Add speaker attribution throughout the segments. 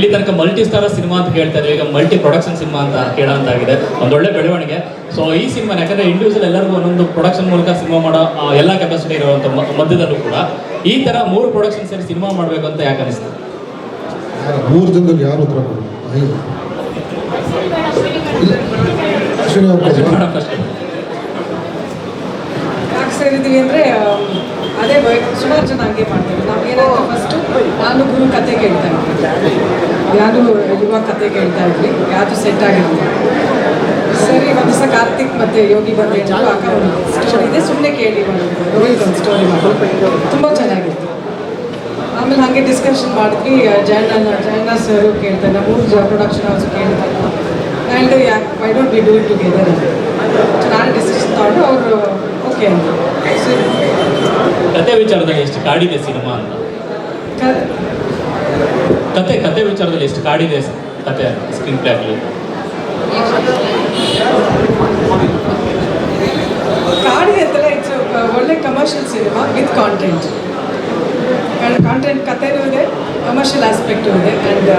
Speaker 1: ಇಲ್ಲಿ ತನಕ multi star cinema ಅಂತ ಹೇಳ್ತಾ ಇದ್ವಿ, ಈಗ ಮಲ್ಟಿ ಪ್ರೊಡಕ್ಷನ್ ಸಿನಿಮಾ ಅಂತ ಕೇಳೋಂತಾಗಿದೆ. ಒಂದೊಳ್ಳೆ ಬೆಳವಣಿಗೆ. ಸೊ ಈ ಸಿನಿಮಾ ಯಾಕಂದರೆ ಇಂಡಿವಿಜುವಲ್ ಎಲ್ಲರಿಗೂ ಒಂದೊಂದು ಪ್ರೊಡಕ್ಷನ್ ಮೂಲಕ ಸಿನಿಮಾ ಮಾಡೋ ಎಲ್ಲ ಕೆಪಾಸಿಟಿ ಇರುವಂಥ ಮಧ್ಯದಲ್ಲೂ ಕೂಡ ಈ ಥರ 3 ಪ್ರೊಡಕ್ಷನ್ ಸೇರಿ ಸಿನಿಮಾ ಮಾಡಬೇಕು ಅಂತ ಯಾಕೆ ಅನಿಸ್ತು?
Speaker 2: 3 ಜನದಲ್ಲಿ ಯಾರು ಉತ್ತರ ಕೊಡೋದು?
Speaker 3: ಯಾಕೆ ಸೇರಿದ್ದೀವಿ ಅಂದರೆ ಅದೇ ಸುಮಾರು ಜನ ಹಂಗೆ ಮಾಡ್ತಾರೆ. ನಾವು ಏನಾದರೂ ಫಸ್ಟು ನಾನು ಗುರು ಕತೆ ಕೇಳ್ತಾ ಇದ್ವಿ, ಯಾರು ಯುವ ಕತೆ ಕೇಳ್ತಾ ಇದ್ವಿ, ಯಾವುದು ಸೆಟ್ ಆಗಿರ್ತೀವಿ. ಸರಿ ಒಂದು ದಿವಸ ಕಾರ್ತಿಕ್ ಮತ್ತು ಯೋಗಿ ಬಂದು ಅಕ್ಕ ಒಂದು ಸ್ಟೋರಿ ಇದೆ ಸುಮ್ಮನೆ ಕೇಳಿ ಮಾಡಿದ್ರು, ರೋಹಿತ್ ಒಂದು ಸ್ಟೋರಿ ಮಾಡಿದ್ರು, ತುಂಬ ಚೆನ್ನಾಗಿತ್ತು. ಆಮೇಲೆ ಹಾಗೆ ಡಿಸ್ಕಷನ್ ಮಾಡಿದ್ವಿ. ಜಯಣ್ಣ ಸರು ಕೇಳ್ತಾರೆ, 3 ಪ್ರೊಡಕ್ಷನ್ ಹೌಸ್ ಕೇಳ್ತಾರೆ. ಆ್ಯಂಡ್ ಯಾಕೆ why don't we do it together ಅಂತ ನಾನು ಡಿಸಿಷನ್ ತಗೊಂಡು ಅವರು ಓಕೆ ಅಂತ.
Speaker 1: ಕತೆ ವಿಚಾರದಲ್ಲಿ ಎಷ್ಟು ಕಾಡಿದೆ ಸಿನಿಮಾ ಅಂತ? ಕತೆ ವಿಚಾರದಲ್ಲಿ ಎಷ್ಟು ಕಾಡಿದೆ ಕತೆ ಸ್ಕ್ರೀನ್ ಪ್ಲೇ ಆಗಲಿ?
Speaker 3: ಕಾಡಿದೆ ಅಂತಲ್ಲ, ಇಟ್ಸ್ ಒಳ್ಳೆ ಕಮರ್ಷಿಯಲ್ ಸಿನಿಮಾ ವಿತ್ ಕಾಂಟೆಂಟ್. ಕಥೆನೂ ಇದೆ, ಕಮರ್ಷಿಯಲ್ ಆಸ್ಪೆಕ್ಟು ಇದೆ. ಆ್ಯಂಡ್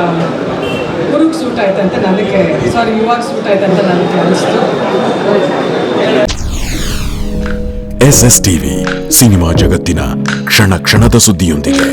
Speaker 3: ಗುರುಗೆ ಸೂಟ್ ಆಯ್ತು ಅಂತ ನನಗೆ, ಯುವಾಗ ಸೂಟ್ ಆಯ್ತು ಅಂತ ನನಗೆ ಅನಿಸ್ತು.
Speaker 4: SSTV ಸಿನಿಮಾ ಜಗತ್ತಿನ ಕ್ಷಣ ಕ್ಷಣದ ಸುದ್ದಿಯೊಂದಿಗೆ.